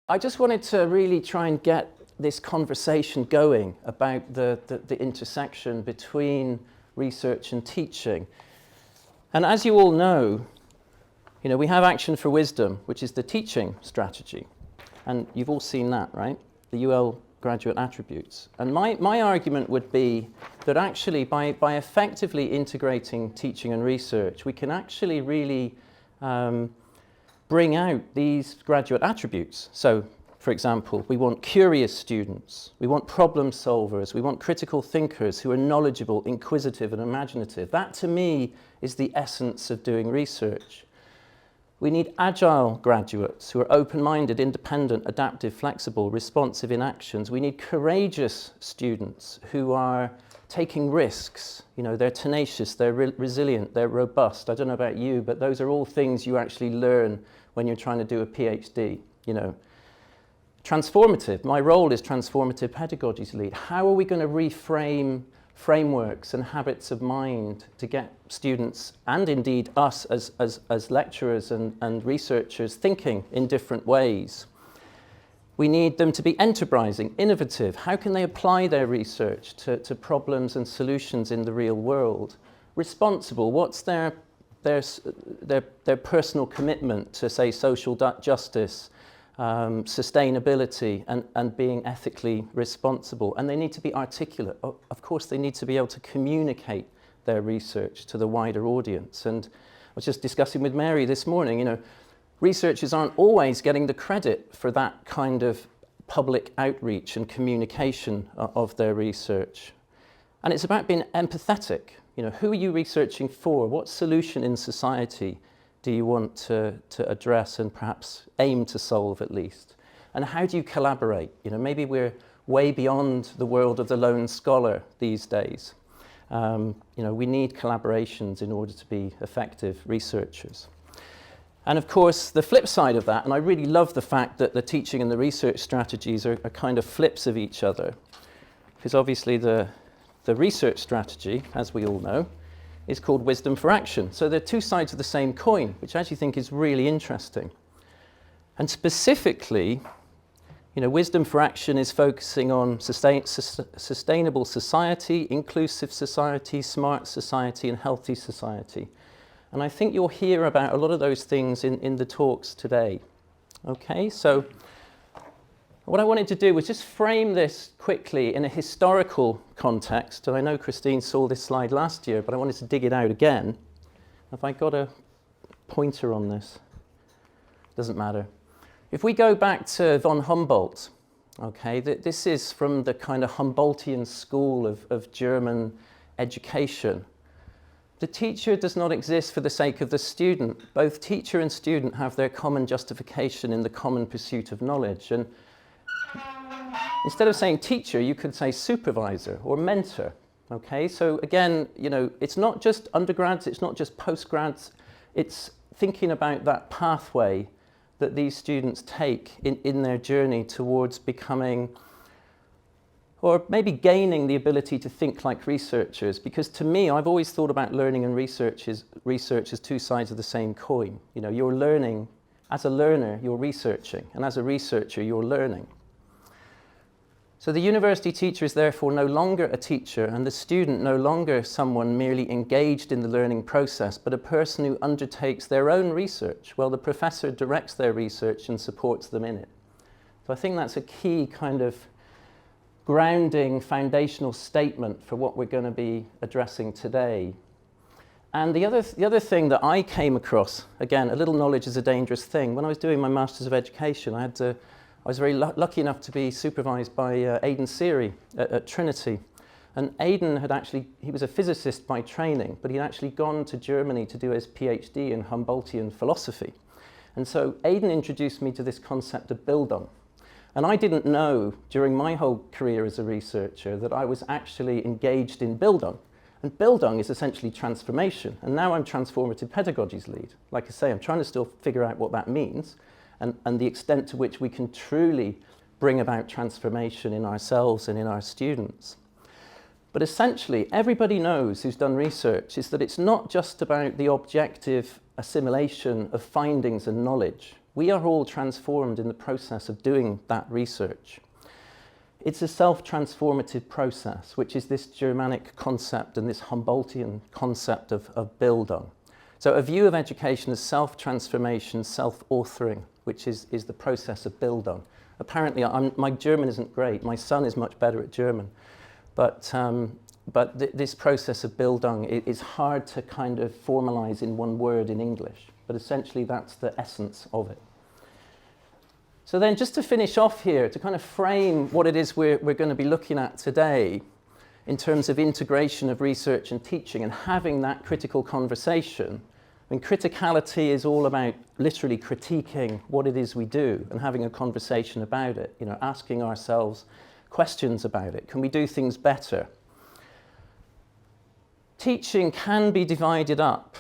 I just wanted to really try and get this conversation going about the intersection between research and teaching. And as you all know, we have Action for Wisdom, which is the teaching strategy. And you've all seen that, right? The UL graduate attributes. And my argument would be that actually by effectively integrating teaching and research, we can actually really bring out these graduate attributes. So, for example, we want curious students, we want problem solvers, we want critical thinkers who are knowledgeable, inquisitive and imaginative. That to me is the essence of doing research. We need agile graduates who are open-minded, independent, adaptive, flexible, responsive in actions. We need courageous students who are taking risks. They're tenacious, they're resilient, they're robust. I don't know about you, but those are all things you actually learn when you're trying to do a PhD. Transformative. My role is Transformative Pedagogy's lead. How are we going to reframe frameworks and habits of mind to get students, and indeed us as lecturers and researchers, thinking in different ways? We need them to be enterprising, innovative. How can they apply their research to problems and solutions in the real world? Responsible. What's their personal commitment to, say, social justice, sustainability, and being ethically responsible? And they need to be articulate. Of course, they need to be able to communicate their research to the wider audience. And I was just discussing with Mary this morning, researchers aren't always getting the credit for that kind of public outreach and communication of their research. And it's about being empathetic. Who are you researching for? What solution in society do you want to address and perhaps aim to solve at least? And how do you collaborate? Maybe we're way beyond the world of the lone scholar these days. We need collaborations in order to be effective researchers. And of course, the flip side of that, and I really love the fact that the teaching and the research strategies are kind of flips of each other, because obviously the research strategy, as we all know, is called Wisdom for Action. So they're two sides of the same coin, which I actually think is really interesting. And specifically, Wisdom for Action is focusing on sustainable society, inclusive society, smart society, and healthy society. And I think you'll hear about a lot of those things in the talks today. Okay, so what I wanted to do was just frame this quickly in a historical context. And I know Christine saw this slide last year, but I wanted to dig it out again. Have I got a pointer on this? Doesn't matter. If we go back to von Humboldt, okay, this is from the kind of Humboldtian school of German education. The teacher does not exist for the sake of the student. Both teacher and student have their common justification in the common pursuit of knowledge. And instead of saying teacher, you could say supervisor or mentor. Okay, so again, it's not just undergrads, it's not just postgrads, it's thinking about that pathway that these students take in their journey towards becoming, or maybe gaining, the ability to think like researchers. Because to me, I've always thought about learning and research as two sides of the same coin. You're learning, as a learner, you're researching, and as a researcher, you're learning. So the university teacher is therefore no longer a teacher, and the student no longer someone merely engaged in the learning process, but a person who undertakes their own research, while the professor directs their research and supports them in it. So I think that's a key kind of grounding, foundational statement for what we're going to be addressing today. And the other thing that I came across, again, a little knowledge is a dangerous thing. When I was doing my Masters of Education, I was very lucky enough to be supervised by Aidan Seary at Trinity. And Aidan he was a physicist by training, but he'd actually gone to Germany to do his PhD in Humboldtian philosophy. And so Aidan introduced me to this concept of Bildung. And I didn't know during my whole career as a researcher that I was actually engaged in Bildung. And Bildung is essentially transformation. And now I'm Transformative Pedagogy's lead. Like I say, I'm trying to still figure out what that means and the extent to which we can truly bring about transformation in ourselves and in our students. But essentially, everybody knows who's done research is that it's not just about the objective assimilation of findings and knowledge. We are all transformed in the process of doing that research. It's a self-transformative process, which is this Germanic concept and this Humboldtian concept of Bildung. So a view of education as self-transformation, self-authoring, which is the process of Bildung. Apparently, my German isn't great. My son is much better at German. But this process of Bildung is hard to kind of formalize in one word in English. But essentially, that's the essence of it. So then just to finish off here, to kind of frame what it is we're going to be looking at today in terms of integration of research and teaching and having that critical conversation. I mean, criticality is all about literally critiquing what it is we do and having a conversation about it, you know, asking ourselves questions about it. Can we do things better? Teaching can be divided up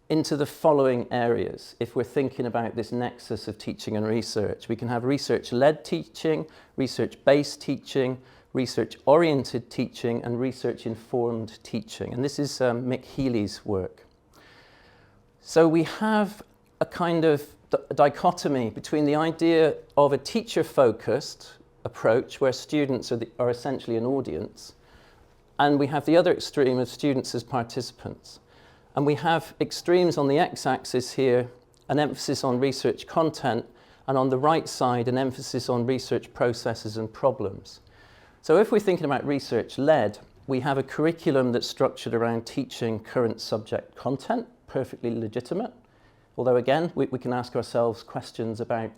into the following areas if we're thinking about this nexus of teaching and research. We can have research-led teaching, research-based teaching, research-oriented teaching, and research-informed teaching. And this is Mick Healy's work. So we have a kind of dichotomy between the idea of a teacher-focused approach where students are essentially an audience, and we have the other extreme of students as participants. And we have extremes on the x-axis here, an emphasis on research content, and on the right side, an emphasis on research processes and problems. So if we're thinking about research-led, we have a curriculum that's structured around teaching current subject content, perfectly legitimate. Although again, we can ask ourselves questions about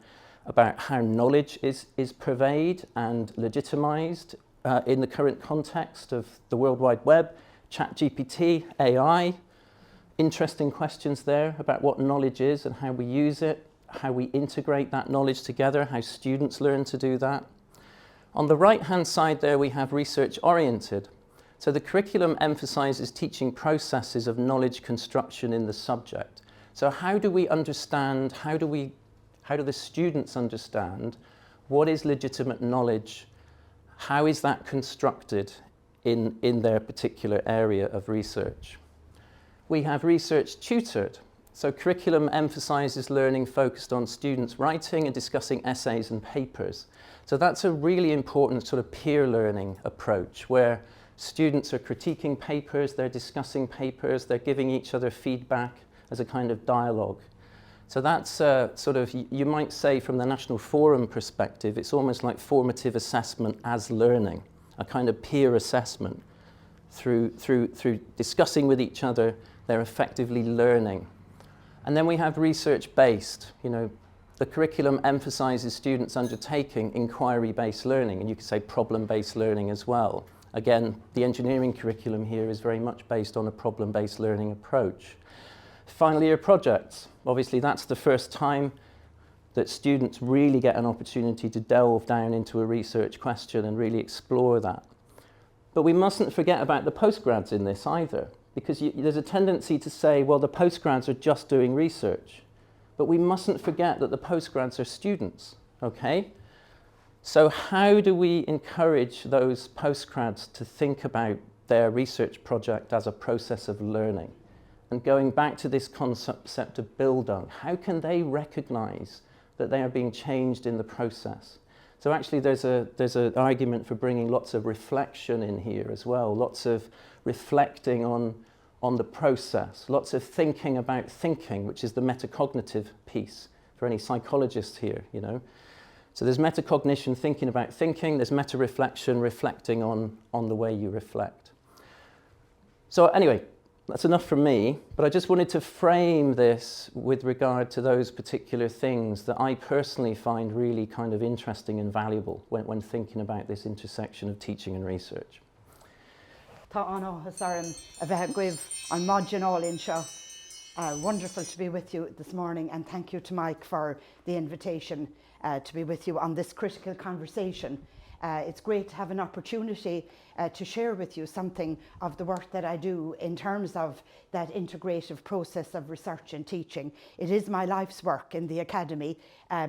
how knowledge is purveyed and legitimized in the current context of the World Wide Web, ChatGPT, AI. Interesting questions there about what knowledge is and how we use it, how we integrate that knowledge together, how students learn to do that. On the right-hand side there, we have research-oriented. So the curriculum emphasizes teaching processes of knowledge construction in the subject. So how do we understand, how do the students understand what is legitimate knowledge? How is that constructed in their particular area of research? We have research tutored. So curriculum emphasizes learning focused on students writing and discussing essays and papers. So that's a really important sort of peer learning approach where students are critiquing papers, they're discussing papers, they're giving each other feedback as a kind of dialogue. So that's sort of, you might say from the National Forum perspective, it's almost like formative assessment as learning, a kind of peer assessment. Through discussing with each other, they're effectively learning. And then we have research-based. You know, the curriculum emphasizes students undertaking inquiry-based learning, and you could say problem-based learning as well. Again, the engineering curriculum here is very much based on a problem-based learning approach. Final year projects. Obviously, that's the first time that students really get an opportunity to delve down into a research question and really explore that. But we mustn't forget about the postgrads in this either, because there's a tendency to say, well, the postgrads are just doing research. But we mustn't forget that the postgrads are students, okay? So how do we encourage those postgrads to think about their research project as a process of learning? And going back to this concept of Bildung, how can they recognize that they are being changed in the process? So actually there's an argument for bringing lots of reflection in here as well, lots of reflecting on the process, lots of thinking about thinking, which is the metacognitive piece for any psychologists here, you know. So there's metacognition, thinking about thinking, there's meta-reflection, reflecting on the way you reflect. So anyway, that's enough from me, but I just wanted to frame this with regard to those particular things that I personally find really kind of interesting and valuable when thinking about this intersection of teaching and research. Wonderful to be with you this morning, and thank you to Mike for the invitation to be with you on this critical conversation. It's great to have an opportunity to share with you something of the work that I do in terms of that integrative process of research and teaching. It is my life's work in the academy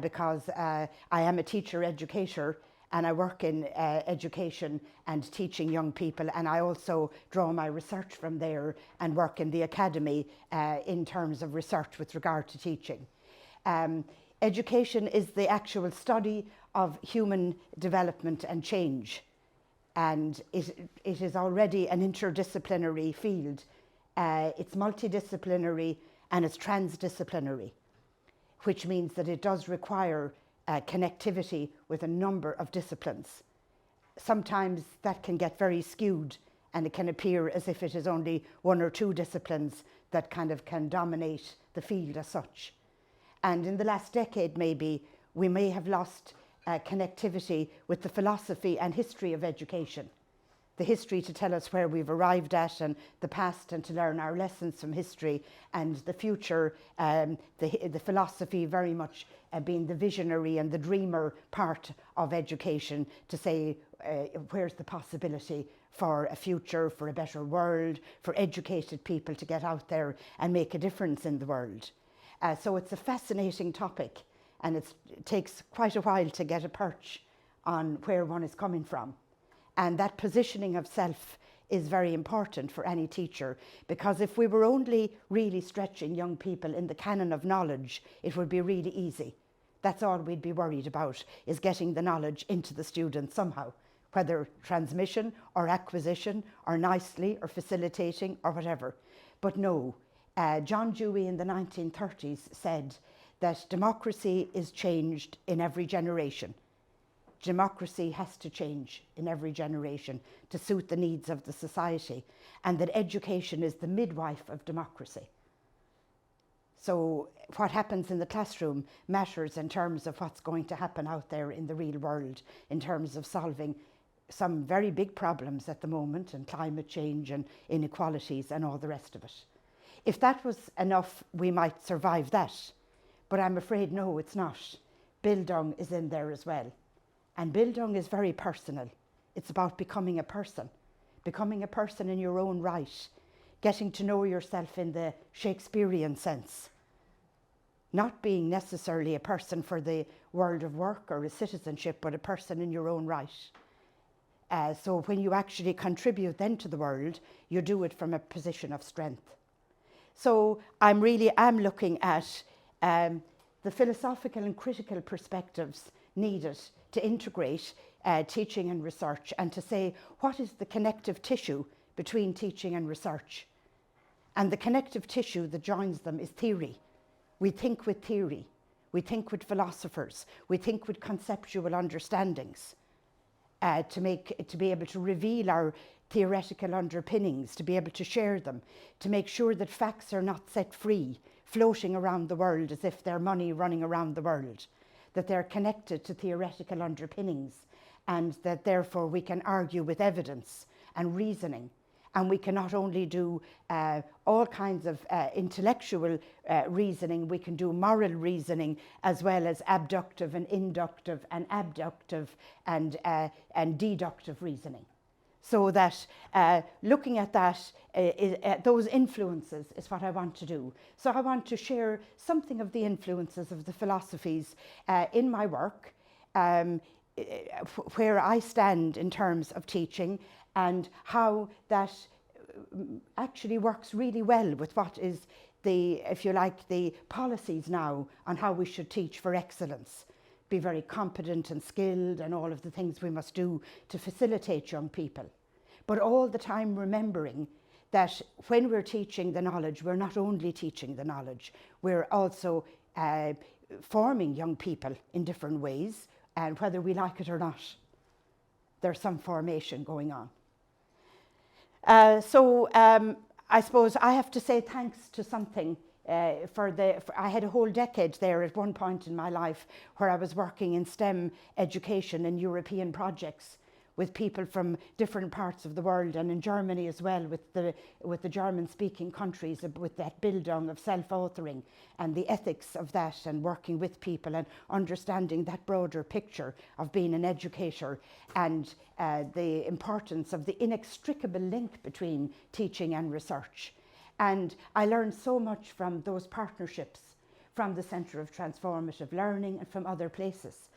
because I am a teacher educator and I work in education and teaching young people, and I also draw my research from there and work in the academy in terms of research with regard to teaching. Education is the actual study of human development and change, and it is already an interdisciplinary field. It's multidisciplinary and it's transdisciplinary, which means that it does require connectivity with a number of disciplines. Sometimes that can get very skewed and it can appear as if it is only one or two disciplines that kind of can dominate the field as such. And in the last decade maybe, we may have lost connectivity with the philosophy and history of education. The history to tell us where we've arrived at, and the past, and to learn our lessons from history, and the future, the philosophy very much being the visionary and the dreamer part of education, to say where's the possibility for a future, for a better world, for educated people to get out there and make a difference in the world. So it's a fascinating topic, and it takes quite a while to get a perch on where one is coming from. And that positioning of self is very important for any teacher, because if we were only really stretching young people in the canon of knowledge, it would be really easy. That's all we'd be worried about, is getting the knowledge into the students somehow, whether transmission or acquisition or nicely or facilitating or whatever. But no, John Dewey in the 1930s said that democracy is changed in every generation. Democracy has to change in every generation to suit the needs of the society, and that education is the midwife of democracy. So what happens in the classroom matters in terms of what's going to happen out there in the real world, in terms of solving some very big problems at the moment, and climate change and inequalities and all the rest of it. If that was enough, we might survive that, but I'm afraid no, it's not. Bildung is in there as well. And Bildung is very personal. It's about becoming a person in your own right, getting to know yourself in the Shakespearean sense, not being necessarily a person for the world of work or a citizenship, but a person in your own right. So when you actually contribute then to the world, you do it from a position of strength. So I'm looking at the philosophical and critical perspectives needed to integrate teaching and research, and to say what is the connective tissue between teaching and research. And the connective tissue that joins them is theory. We think with theory, we think with philosophers, we think with conceptual understandings to be able to reveal our theoretical underpinnings, to be able to share them, to make sure that facts are not set free, floating around the world as if they're money running around the world, that they're connected to theoretical underpinnings, and that therefore we can argue with evidence and reasoning. And we can not only do all kinds of intellectual reasoning, we can do moral reasoning, as well as abductive and inductive and abductive and deductive reasoning. So that looking at that, those influences is what I want to do. So I want to share something of the influences of the philosophies in my work, where I stand in terms of teaching, and how that actually works really well with what is the, if you like, the policies now on how we should teach for excellence. Be very competent and skilled, and all of the things we must do to facilitate young people. But all the time remembering that when we're teaching the knowledge, we're not only teaching the knowledge, we're also forming young people in different ways, and whether we like it or not, there's some formation going on. So I suppose I have to say thanks to something. I had a whole decade there at one point in my life where I was working in STEM education and European projects with people from different parts of the world, and in Germany as well, with the German-speaking countries, with that Bildung of self-authoring and the ethics of that, and working with people and understanding that broader picture of being an educator, and the importance of the inextricable link between teaching and research. And I learned so much from those partnerships, from the Centre of Transformative Learning and from other places.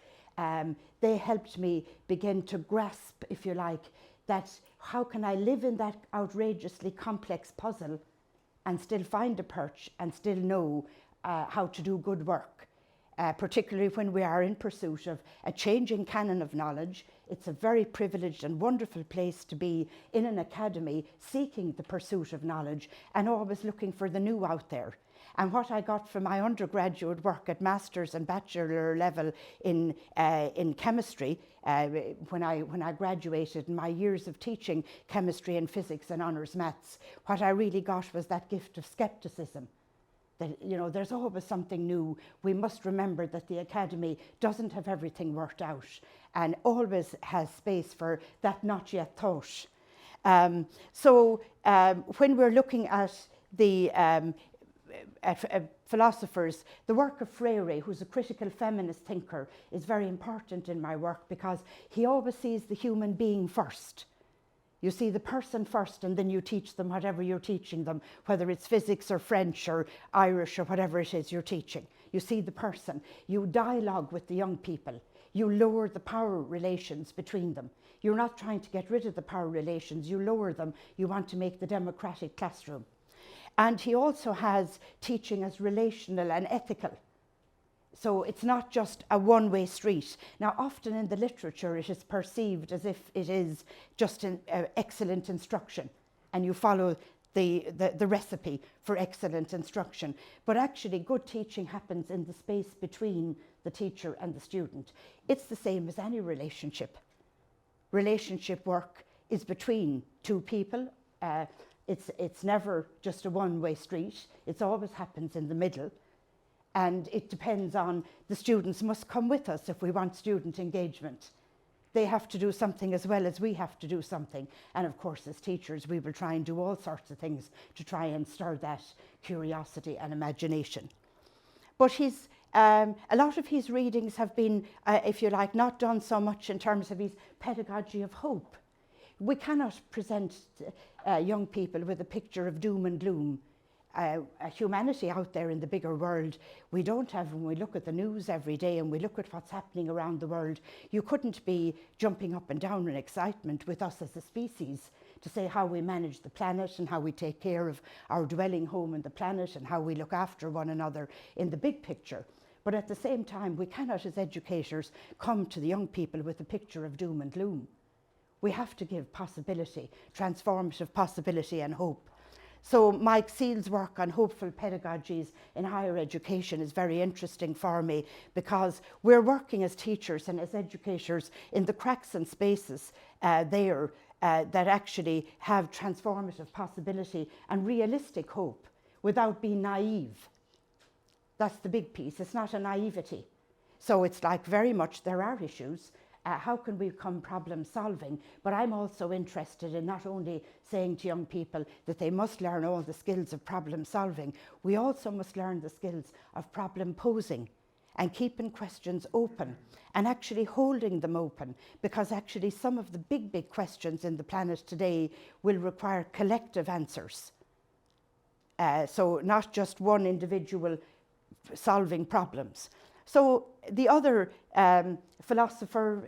They helped me begin to grasp, if you like, that how can I live in that outrageously complex puzzle and still find a perch and still know how to do good work, particularly when we are in pursuit of a changing canon of knowledge. It's a very privileged and wonderful place to be in an academy seeking the pursuit of knowledge and always looking for the new out there. And what I got from my undergraduate work at master's and bachelor level in chemistry, when I graduated in my years of teaching chemistry and physics and honours maths, what I really got was that gift of scepticism. That, you know, there's always something new. We must remember that the academy doesn't have everything worked out and always has space for that not yet thought. So when we're looking at the philosophers, the work of Freire, who's a critical feminist thinker, is very important in my work because he always sees the human being first. You see the person first and then you teach them whatever you're teaching them, whether it's physics or French or Irish or whatever it is you're teaching. You see the person. You dialogue with the young people. You lower the power relations between them. You're not trying to get rid of the power relations. You lower them. You want to make the democratic classroom. And he also has teaching as relational and ethical. So it's not just a one-way street. Now, often in the literature, it is perceived as if it is just an excellent instruction, and you follow the recipe for excellent instruction. But actually, good teaching happens in the space between the teacher and the student. It's the same as any relationship. Relationship work is between two people. It's never just a one-way street. It always happens in the middle. And it depends on the students must come with us if we want student engagement. They have to do something as well as we have to do something. And of course, as teachers, we will try and do all sorts of things to try and stir that curiosity and imagination. But a lot of his readings have been, if you like, not done so much in terms of his pedagogy of hope. We cannot present young people with a picture of doom and gloom. A humanity out there in the bigger world we don't have. When we look at the news every day and we look at what's happening around the world, you couldn't be jumping up and down in excitement with us as a species to say how we manage the planet and how we take care of our dwelling home in the planet and how we look after one another in the big picture. But at the same time, we cannot as educators come to the young people with a picture of doom and gloom. We have to give possibility, transformative possibility and hope. So Mike Seale's work on hopeful pedagogies in higher education is very interesting for me because we're working as teachers and as educators in the cracks and spaces that actually have transformative possibility and realistic hope without being naive. That's the big piece. It's not a naivety. So it's like very much there are issues. How can we become problem solving? But I'm also interested in not only saying to young people that they must learn all the skills of problem solving, we also must learn the skills of problem posing and keeping questions open and actually holding them open, because actually some of the big questions in the planet today will require collective answers. So not just one individual solving problems. So the other philosopher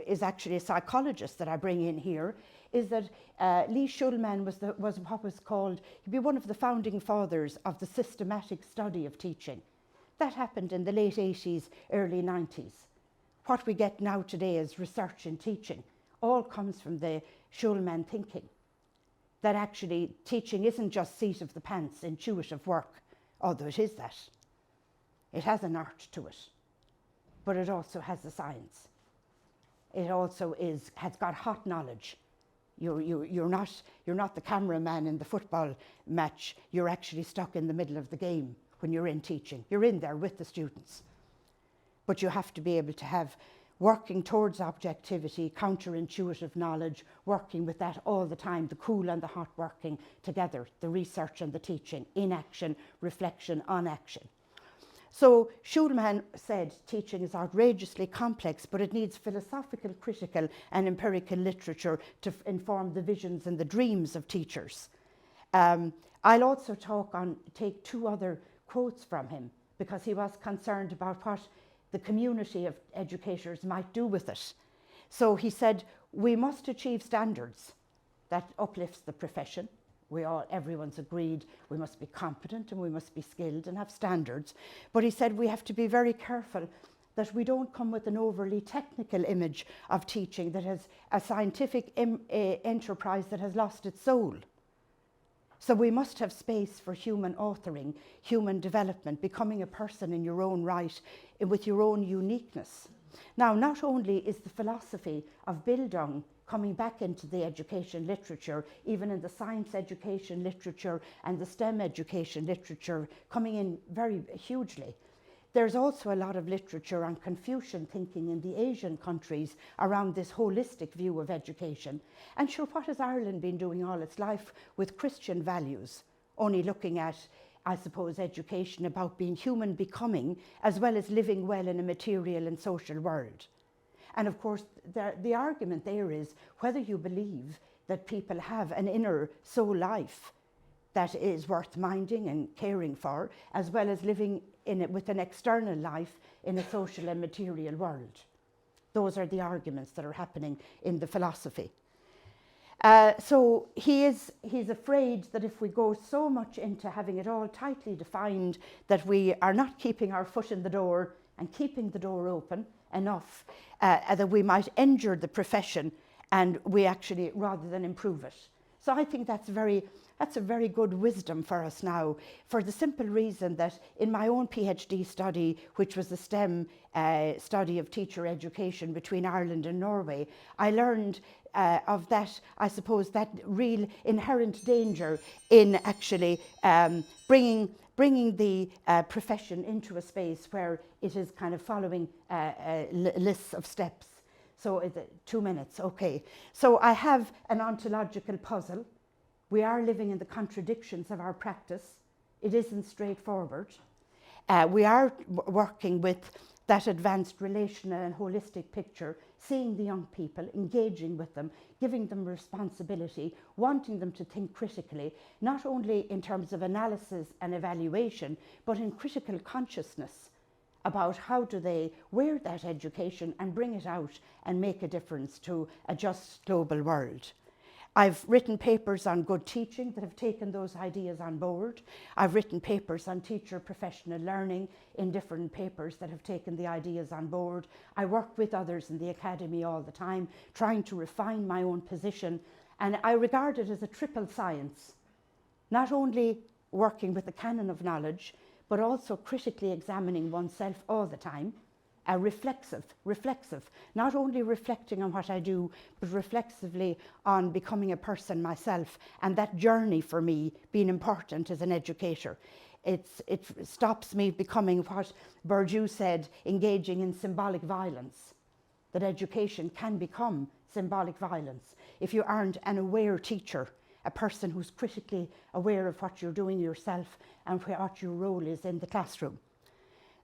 is actually a psychologist that I bring in here, is that Lee Shulman was what was called, he'd be one of the founding fathers of the systematic study of teaching. That happened in the late 80s, early 90s. What we get now today is research in teaching. All comes from the Shulman thinking. That actually teaching isn't just seat of the pants, intuitive work, although it is that. It has an art to it, but it also has a science. It also has got hot knowledge. You're not the cameraman in the football match. You're actually stuck in the middle of the game when you're in teaching. You're in there with the students. But you have to be able to have working towards objectivity, counterintuitive knowledge, working with that all the time, the cool and the hot working together, the research and the teaching, inaction, reflection, on action. So Shulman said teaching is outrageously complex, but it needs philosophical, critical and empirical literature to inform the visions and the dreams of teachers. I'll also take two other quotes from him, because he was concerned about what the community of educators might do with it. So he said, we must achieve standards that uplifts the profession. Everyone's agreed we must be competent and we must be skilled and have standards. But he said we have to be very careful that we don't come with an overly technical image of teaching that has a scientific enterprise that has lost its soul. So we must have space for human authoring, human development, becoming a person in your own right, with your own uniqueness. Now, not only is the philosophy of Bildung coming back into the education literature, even in the science education literature and the STEM education literature, coming in very hugely. There's also a lot of literature on Confucian thinking in the Asian countries around this holistic view of education. And sure, what has Ireland been doing all its life with Christian values? Only looking at, I suppose, education about being human becoming, as well as living well in a material and social world. And of course, the argument there is whether you believe that people have an inner soul life that is worth minding and caring for, as well as living in it with an external life in a social and material world. Those are the arguments that are happening in the philosophy. So he's afraid that if we go so much into having it all tightly defined, that we are not keeping our foot in the door and keeping the door open enough, that we might injure the profession, and we actually, rather than improve it. So I think that's a very good wisdom for us now, for the simple reason that in my own PhD study, which was a STEM study of teacher education between Ireland and Norway, I learned of that, I suppose, that real inherent danger in actually bringing the profession into a space where it is kind of following lists of steps. So 2 minutes, okay. So I have an ontological puzzle. We are living in the contradictions of our practice. It isn't straightforward. We are working with that advanced relational and holistic picture, seeing the young people, engaging with them, giving them responsibility, wanting them to think critically, not only in terms of analysis and evaluation, but in critical consciousness about how do they wear that education and bring it out and make a difference to a just global world. I've written papers on good teaching that have taken those ideas on board. I've written papers on teacher professional learning in different papers that have taken the ideas on board. I work with others in the academy all the time, trying to refine my own position. And I regard it as a triple science, not only working with the canon of knowledge, but also critically examining oneself all the time. Reflexive, not only reflecting on what I do, but reflexively on becoming a person myself, and that journey for me being important as an educator. It stops me becoming what Bourdieu said, engaging in symbolic violence, that education can become symbolic violence if you aren't an aware teacher, a person who's critically aware of what you're doing yourself and what your role is in the classroom.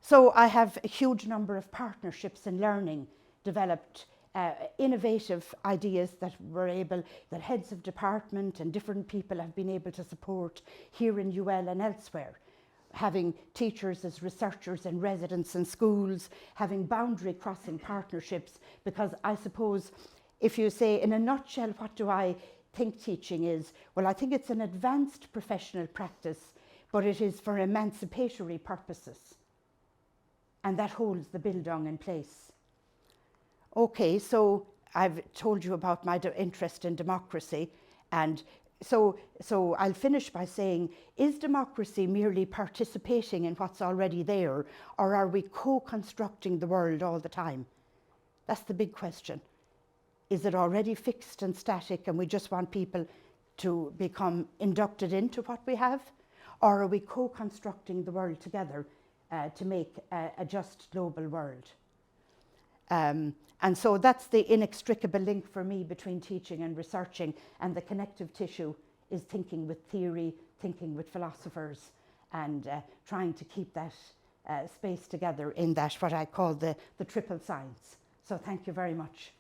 So I have a huge number of partnerships in learning, developed innovative ideas that that heads of department and different people have been able to support here in UL and elsewhere. Having teachers as researchers and residents in schools, having boundary crossing partnerships, because I suppose if you say in a nutshell, what do I think teaching is? Well, I think it's an advanced professional practice, but it is for emancipatory purposes. And that holds the Bildung in place. Okay, so I've told you about my interest in democracy, and so I'll finish by saying, is democracy merely participating in what's already there, or are we co-constructing the world all the time? That's the big question. Is it already fixed and static and we just want people to become inducted into what we have? Or are we co-constructing the world together to make a just global world? And so that's the inextricable link for me between teaching and researching, and the connective tissue is thinking with theory, thinking with philosophers, and trying to keep that space together in that, what I call the triple science. So thank you very much.